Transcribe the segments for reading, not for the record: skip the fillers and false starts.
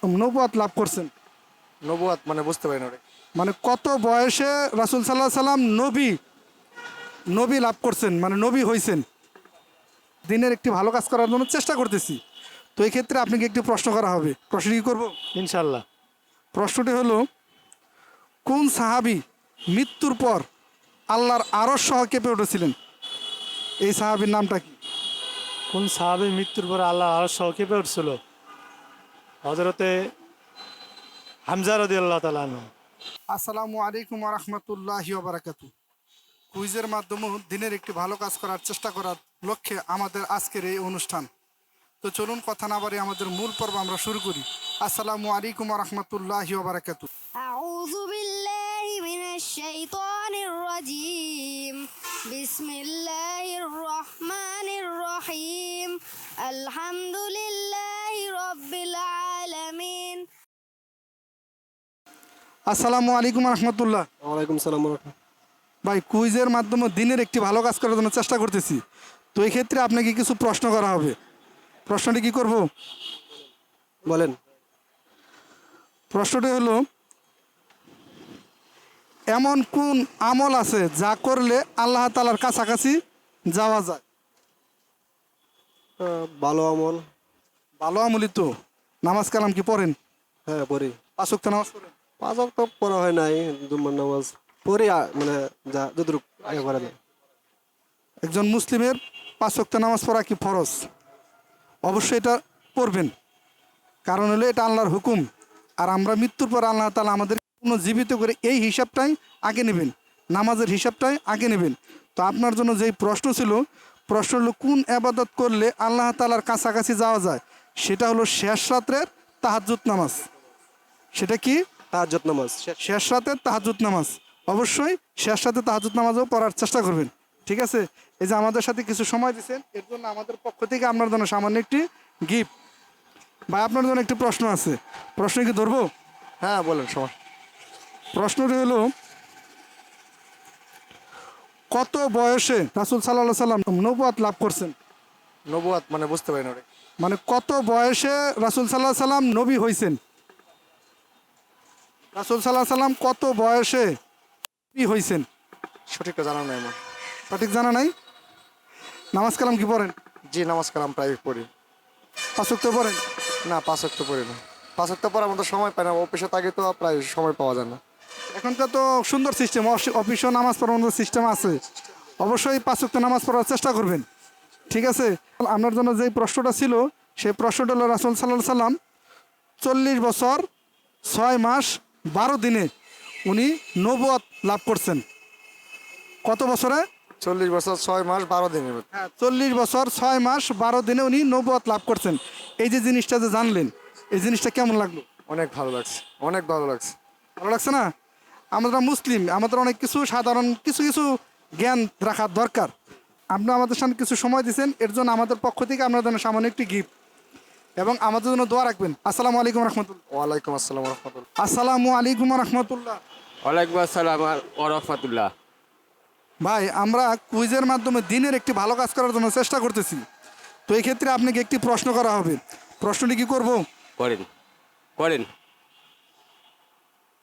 নবুয়ত লাভ করছেন। নবুয়াত মানে বুঝতে পারি না রে। মানে কত বয়সে রাসূল সাল্লাল্লাহু আলাইহি সাল্লাম নবী নবী লাভ করছেন, মানে নবী হয়েছেন। দিনের একটি ভালো কাজ করার জন্য চেষ্টা করতেছি। তো এই ক্ষেত্রে আপনাকে একটি প্রশ্ন করা হবে। প্রশ্ন কি করব? ইনশাল্লাহ। প্রশ্নটি হলো, কোন সাহাবী মৃত্যুর পর আল্লাহর আরশ সহ কেঁপে উঠেছিলেন? এই সাহাবীর নামটা কি? কোন সাহাবী মৃত্যুর পর আল্লাহ আরশ সহ কেঁপে উঠছিল? হযরতে হামজা রাদিয়াল্লাহু তাআলা আনহু। আসসালামু আলাইকুম ওয়া রাহমাতুল্লাহি ওয়া বারাকাতুহু। কুইজের মাধ্যমে দিনের একটি ভালো কাজ করার চেষ্টা করার লক্ষ্যে আমাদের আজকের এই অনুষ্ঠান। তো চলুন কথা না বাড়িয়ে আমাদের মূল পর্ব আমরা শুরু করি। আসসালামু আলাইকুম ওয়া রাহমাতুল্লাহি ওয়া বারাকাতুহু। أعوذ بالله من الشيطان الرجيم بسم الله الرحمن الرحيم الحمد لله رب العالمين আসসালামু আলাইকুম ওয়া রাহমাতুল্লাহ। ওয়ালাইকুম সালাম ওয়া রাহমাতুল্লাহ। ভাই, কুইজের মাধ্যমে দিনের একটি ভালো কাজ করার জন্য চেষ্টা করতেছি। তো এই ক্ষেত্রে আপনাকে কিছু প্রশ্ন করা হবে। প্রশ্নটি কি করব? বলেন। প্রশ্নটি হলো, এমন কোন আমল আছে যা করলে আল্লাহ তাআলার কাছাকাছি যাওয়া যায়? ভালো আমল। ভালো আমলই তো। নামাজ কালাম কি পড়েন? হ্যাঁ পড়ি। 5 ওয়াক্ত নামাজ পড়েন? 5 ওয়াক্ত পড়া হয় নাই, জুম্মার নামাজ পড়ি মানে যা যতটুক আগে করা যায়। একজন মুসলিমের 5 ওয়াক্ত নামাজ পড়া কি ফরজ? অবশ্যই এটা পড়বেন, কারণ হলো এটা আল্লাহর হুকুম। আর আমরা মৃত্যুর পর আল্লাহ তাআলা আমাদের জীবিত করে এই হিসাবটাই আগে নেবেন, নামাজের হিসাবটাই আগে নেবেন। তো আপনার জন্য যেই প্রশ্ন ছিল, প্রশ্ন হলো কোন ইবাদত করলে আল্লাহ তাআলার কাছাকাছি যাওয়া যায়? সেটা হলো শেষ রাতের তাহাজ্জুদ নামাজ। সেটা কি? তাহাজ্জুদ নামাজ। শেষ রাতের তাহাজ্জুদ নামাজ। অবশ্যই শেষ রাতে তাহাজ্জুদ নামাজও পড়ার চেষ্টা করবেন, ঠিক আছে? এই যে আমাদের সাথে কিছু সময় দিচ্ছেন, এর জন্য আমাদের পক্ষ থেকে আপনার জন্য সামান্য একটি গিফট। ভাই, আপনার জন্য একটি প্রশ্ন আছে। প্রশ্ন কি ধরবো? হ্যাঁ বলেন সমস্যা। প্রশ্নটি হলো, কত বয়সে রাসূল সাল্লাল্লাহু আলাইহি সাল্লাম নবুয়ত লাভ করছেন? নবুয়াত মানে বুঝতে পারি না রে। মানে কত বয়সে রাসূল সাল্লাল্লাহু আলাইহি সাল্লাম নবী হয়েছেন? রাসূল সাল্লাল্লাহু আলাইহি সাল্লাম কত বয়সে নবী হয়েছেন? সঠিকটা জানা নাই আমার। সঠিক জানা নাই? নামাজ কালাম কি পড়েন? জি নামাজ কালাম প্রায় পড়ি। 5 ওয়াক্ত পড়েন? না 5 ওয়াক্ত পড়ি না। 5 ওয়াক্ত পড়ার মতো সময় পাই না, অফিসে থাকি তো প্রায় সময় পাওয়া যায় না। এখনকার তো সুন্দর সিস্টেম, অফিসেও নামাজ পড়ার মতো সিস্টেম আছে। অবশ্যই 5 ওয়াক্ত নামাজ পড়ার চেষ্টা করবেন, ঠিক আছে? আপনার জন্য যে প্রশ্নটা ছিল, সেই প্রশ্নটা হলো, রাসূল সাল্লাল্লাহু আলাইহি সাল্লাম 40 বছর 6 মাস 12 দিনে উনি নবুয়ত লাভ করছেন। কত বছরে? 40 বছর 6 মাস 12 দিনের। হ্যাঁ, 40 বছর 6 মাস 12 দিনে উনি নবুয়ত লাভ করছেন। এই যে জিনিসটা যে জানলেন, এই জিনিসটা কেমন লাগলো? অনেক ভালো লাগছে, অনেক ভালো লাগছে। ভালো লাগছে না? আমরা মুসলিম, আমাদের অনেক কিছু সাধারণ কিছু কিছু জ্ঞান রাখার দরকার। আপনি আমাদের সামনে কিছু সময় দিয়েছেন, এর জন্য আমাদের পক্ষ থেকে আপনার জন্য সামান্য একটি গিফট, এবং আমাদের জন্য দোয়া রাখবেন। আসসালামু আলাইকুম রহমতুল্লাহ। ওয়ালাইকুম আসসালাম ওয়া রাহমাতুল্লাহ। আসসালামু আলাইকুম রহমতুল্লাহ। ওয়ালাইকুম আসসালাম ওয়া রাহমাতুল্লাহ। ভাই, আমরা কুইজের মাধ্যমে দিনের একটি ভালো কাজ করার জন্য চেষ্টা করতেছি। তো এই ক্ষেত্রে আপনাকে একটি প্রশ্ন করা হবে। প্রশ্নটি কি করব? করেন করেন।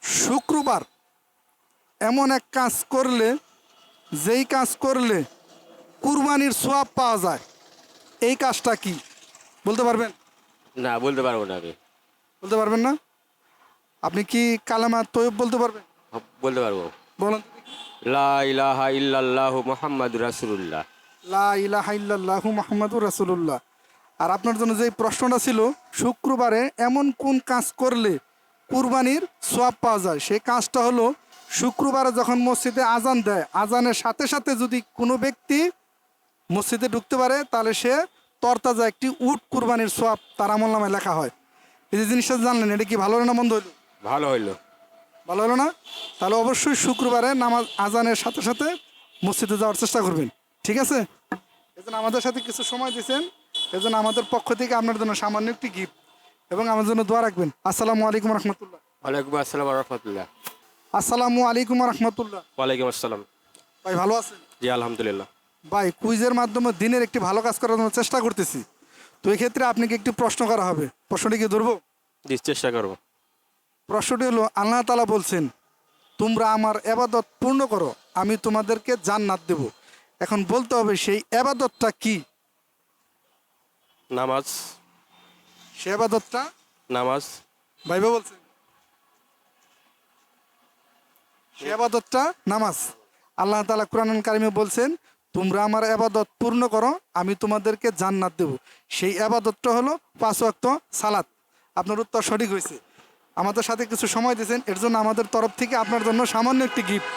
শুক্রবার এমন এক কাজ করলে, যেই কাজ করলে কুরবানির সওয়াব পাওয়া যায়, এই কাজটা কি? বলতে পারবেন? না বলতে পারবো না আমি। বলতে পারবেন না? আপনি কি কালেমা তৈয়ব বলতে পারবেন? বলতে পারবো। বলেন। লা ইলাহা ইল্লাল্লাহু মুহাম্মাদুর রাসূলুল্লাহ। লা ইলাহা ইল্লাল্লাহু মুহাম্মাদুর রাসূলুল্লাহ। আর আপনার জন্য যে প্রশ্নটা ছিল, শুক্রবারে এমন কোন কাজ করলে কুরবানির সওয়াব পাওয়া যায়, সেই কাজটা হলো, শুক্রবারে যখন মসজিদে আজান দেয়, আজানের সাথে সাথে যদি কোনো ব্যক্তি মসজিদে ঢুকতে পারে, তাহলে সে তরতাজা একটি উট কুরবানির সওয়াব তার আমলনামায় লেখা হয়। এই যে জিনিসটা জানলেন, এটা কি ভালো হলো না মন্দ হলো? ভালো হইলো। ভালো হলো না? তাহলে অবশ্যই শুক্রবারে নামাজ আজানের সাথে সাথে মসজিদে যাওয়ার চেষ্টা করবেন, ঠিক আছে? এজন্য আমাদের সাথে কিছু সময় দিয়েছেন, এজন্য আমাদের পক্ষ থেকে আপনার জন্য সামান্য একটি গিফট, এবং আমার জন্য দোয়া রাখবেন। আসসালামু আলাইকুম রহমতুল্লাহ। ওয়ালাইকুম আসসালাম ওয়া রাহমাতুল্লাহ। আসসালামু আলাইকুম রহমতুল্লাহ। ওয়ালাইকুম আসসালাম। ভাই, ভালো আছেন? জি আলহামদুলিল্লাহ। ভাই, কুইজের মাধ্যমে দিনের একটি ভালো কাজ করার জন্য চেষ্টা করতেছি। তো এই ক্ষেত্রে আপনাকে একটি প্রশ্ন করা হবে। প্রশ্নটি কি ধরবো? জি, চেষ্টা করবো। প্রশ্নটি হলো আল্লাহ তাআলা বলছেন তোমরা আমার এবাদত পূর্ণ করো আমি তোমাদেরকে জান্নাত দেব। এখন বলতে হবে সেই এবাদতটা কি? নামাজ। সে এবাদতটা নামাজ। ভাইবা বলছেন সে আবাদতটা নামাজ। আল্লাহ তাআলা কুরআনুল কারিমে বলছেন তোমরা আমার আবাদত পূর্ণ করো আমি তোমাদেরকে জান্নাত দেব। সেই আবাদতটা হলো 5 ওয়াক্ত সালাত। আপনার উত্তর সঠিক হয়েছে। আমাদের সাথে কিছু সময় দিয়েছেন এর জন্য আমাদের তরফ থেকে আপনার জন্য সামান্য একটি গিফট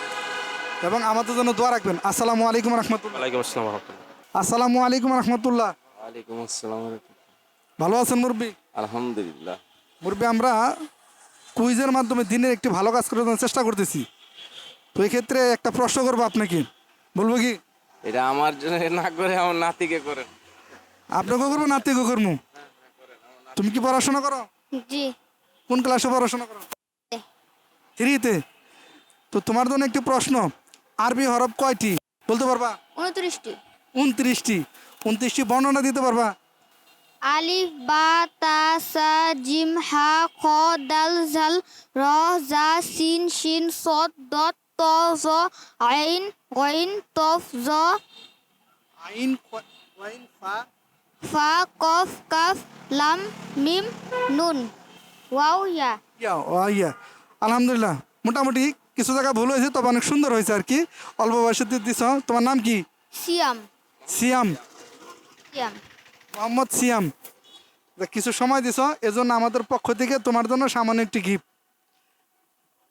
এবং আমাদের জন্য দোয়া রাখবেন। আসসালামু আলাইকুম রহমতুল্লাহ। ওয়ালাইকুম আসসালাম রহমতুল্লাহ। আসসালামু আলাইকুম রহমতুল্লাহ। ওয়ালাইকুম আসসালাম। ভালো আছেন মুরব্বী? আলহামদুলিল্লাহ। মুরব্বী আমরা কুইজের মাধ্যমে দিনের একটি ভালো কাজ করার জন্য চেষ্টা করতেছি। তো এই ক্ষেত্রে একটা প্রশ্ন করবো আপনাকে, বলবো কি? এটা আমার জন্য না করে আমার নাতিকে করেন। আপনাকে করবো নাতিকে করবো? তুমি কি পড়াশোনা করো? জি। কোন ক্লাসে পড়াশোনা করো? 3-তে। তো তোমার জন্য একটি প্রশ্ন, আরবি হরফ কয়টি বলতে পারবা? 29টি। 29টি। 29টি বর্ণনা দিতে পারবা? আলিফ বা তা সা জিম হা খ দাল জাল র জা সিন শিন সদ দত ত জ আইন গইন তফ জ আইন ওয়াইন ফা ফা কফ কাফ লাম মিম নুন ওয়াও ইয়া। ইয়া আলহামদুলিল্লাহ, মোটামুটি কিছু জায়গা ভুল হয়েছে তবে অনেক সুন্দর হয়েছে আর কি। অল্প বয়সে দিছ। তোমার নাম কি? সিয়াম। সিয়াম। সিয়াম। মোহাম্মদ সিয়াম। কিছু সময় দিছ এজন্য আমাদের পক্ষ থেকে তোমার জন্য সামান্য একটি গিফট।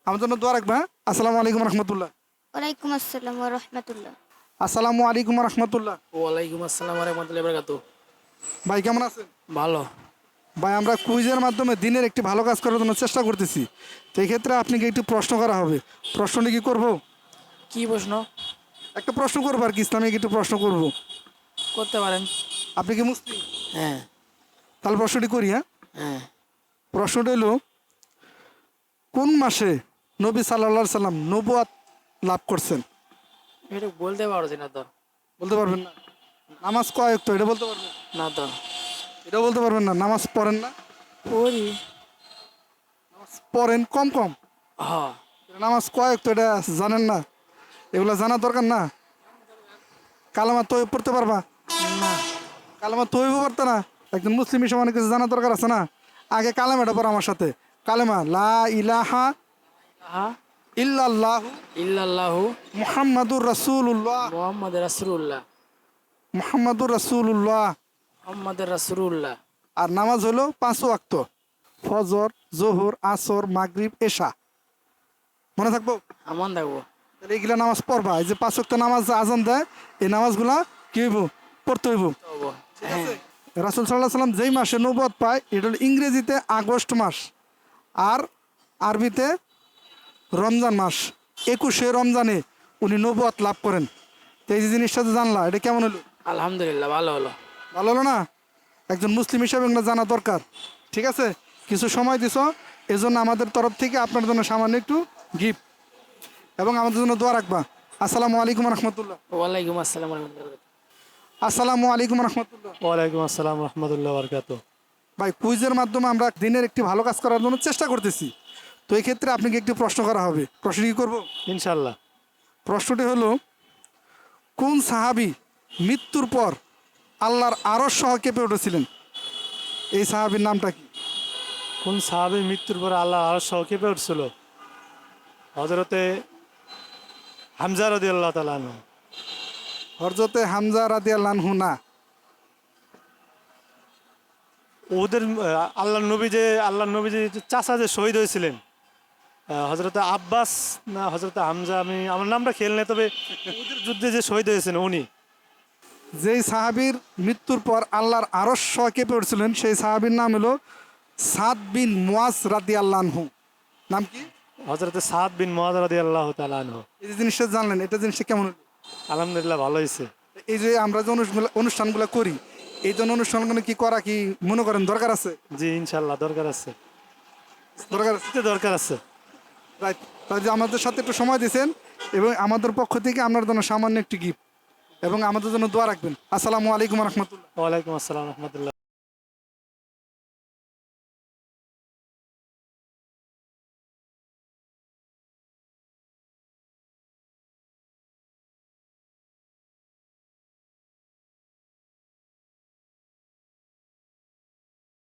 আমার জন্য দোয়া রাখবা। আসসালামু আলাইকুম রহমতুল্লাহ। ওয়ালাইকুম আসসালাম ওয়া রাহমাতুল্লাহ। আসসালামু আলাইকুম রহমতুল্লাহ। ওয়ালাইকুম আসসালাম রহমতুল্লাহ বারাকাতুহু। ভাই কেমন আছেন? ভালো। ভাই আমরা কুইজের মাধ্যমে দিনের একটি ভালো কাজ করার জন্য চেষ্টা করতেছি। তো এই ক্ষেত্রে আপনাকে একটি প্রশ্ন করা হবে। প্রশ্নটি কি করব? কি প্রশ্ন? একটা প্রশ্ন করবো আর কি, ইসলামিক একটু প্রশ্ন করব। করতে পারেন। আপনি কি মুসলিম? হ্যাঁ। তাহলে প্রশ্নটি করি। হ্যাঁ, হ্যাঁ। প্রশ্নটা হলো কোন মাসে নবী সাল্লাল্লাহু আলাইহি সাল্লাম নবুয়ত লাভ করছেন? এটা বলতে পারছি না তো। বলতে পারবেন না? নামাজ কয় ওয়াক্ত এটা বলতে পারবেন না তো। এটাও বলতে পারবেন না? নামাজ পড়েন না? পড়ি। পড়েন কম কম। হ্যাঁ। নামাজ কয় ওয়াক্ত এটা জানেন না? এগুলো জানা দরকার না? কালামা তৈব পড়তে পারবা? না। কালামা তৈব পারতে না? একজন মুসলিম হিসেবে অনেক কিছু জানা দরকার আছে না? আগে কালেমাটা পড়ো আমার সাথে। কালেমা লা ইলাহা হ্যাঁ। ইল্লাল্লাহু ইল্লাল্লাহু মুহাম্মাদুর রাসূলুল্লাহ। মুহাম্মদ রাসূলুল্লাহ। মুহাম্মাদুর রাসূলুল্লাহ। মুহাম্মদ রাসূলুল্লাহ। আর নামাজ হলো 5 ওয়াক্ত, ফজর, জোহর, আসর, মাগরিব, এশা। মনে থাকবো? আমান থাকবো। তাহলে এইগুলা নামাজ পড়বা। এই যে 5 ওয়াক্ত নামাজ আজান দেয় এই নামাজগুলা কি হইব? পড়তে হইব। হ্যাঁ। রাসূল সাল্লাল্লাহু আলাইহি সাল্লাম যেই মাসে নবুয়ত পায় এটা হলো ইংরেজিতে আগস্ট মাস আর আরবিতে রমজান মাস। 21শে রমজানে উনি নবুয়ত লাভ করেন। তো এই যে জিনিসটা তো জানলা, এটা কেমন হলো? আলহামদুলিল্লাহ ভালো হলো। ভালো হলো না? একজন মুসলিম হিসেবে এগুলো জানা দরকার। ঠিক আছে, কিছু সময় দিছ এজন্য আমাদের তরফ থেকে আপনার জন্য সামান্য একটু গিফট এবং আমাদের জন্য দোয়া রাখবা। আসসালামু আলাইকুম রহমতুল্লাহ। ওয়ালাইকুম আসসালাম রহমতুল্লাহ। আসসালামু আলাইকুম রহমতুল্লাহ। ওয়ালাইকুম আসসালাম রহমতুল্লাহ বারাকাতুহু। ভাই কুইজের মাধ্যমে আমরা দিনের একটি ভালো কাজ করার জন্য চেষ্টা করতেছি। তো এই ক্ষেত্রে আপনাকে একটি প্রশ্ন করা হবে। প্রশ্ন কি করবো? ইনশাল্লাহ। প্রশ্নটি হলো কোন সাহাবী মৃত্যুর পর আল্লাহর আরশ সহ কেঁপে উঠেছিলেন? এই সাহাবীর নামটা কি? কোন সাহাবী মৃত্যুর পর আল্লাহ আরশ সহ কেঁপে উঠছিল? হযরতে হামজা রাদিয়াল্লাহু তাআলা আনহু। হযরতে হামজা রাদিয়াল্লাহু আনহু না। ওদের আল্লাহর নবী যে চাচা যে শহীদ হয়েছিলেন হযরতে আব্বাস না হযরতে হামজা, আমি আমার নামটা খেয়াল নেই, তবে ওদের যুদ্ধে যে শহীদ হয়েছেন উনি। যেই সাহাবীর মৃত্যুর পর আল্লাহর আরশ সহ কেঁপে উঠছিলেন সেই সাহাবীর নাম হলো সাদ বিন মুয়াজ রাদিয়াল্লাহু আনহু। নাম কি? হযরতে সাদ বিন মুয়াজ রাদিয়াল্লাহু তাআলা আনহু। এই যে জিনিসটা জানলেন, এটা জিনিসটা কেমন হলো? আলহামদুলিল্লাহ ভালো হয়েছে। এই যে আমরা যে অনুষ্ঠানগুলো করি এই জন্য অনুষ্ঠানগুলো কি করা কি মনে করেন দরকার আছে? জি ইনশাল্লাহ দরকার আছে। দরকার আছে। দরকার আছে। রাইট। তাই যে আমাদের সাথে একটু সময় দিয়েছেন এবং আমাদের পক্ষ থেকে আপনার জন্য সামান্য একটি গিফট এবং আমাদের জন্য দোয়া রাখবেন। আসসালামু আলাইকুম রহমতুল্লাহ। ওয়ালাইকুম আসসালাম রহমতুল্লাহ।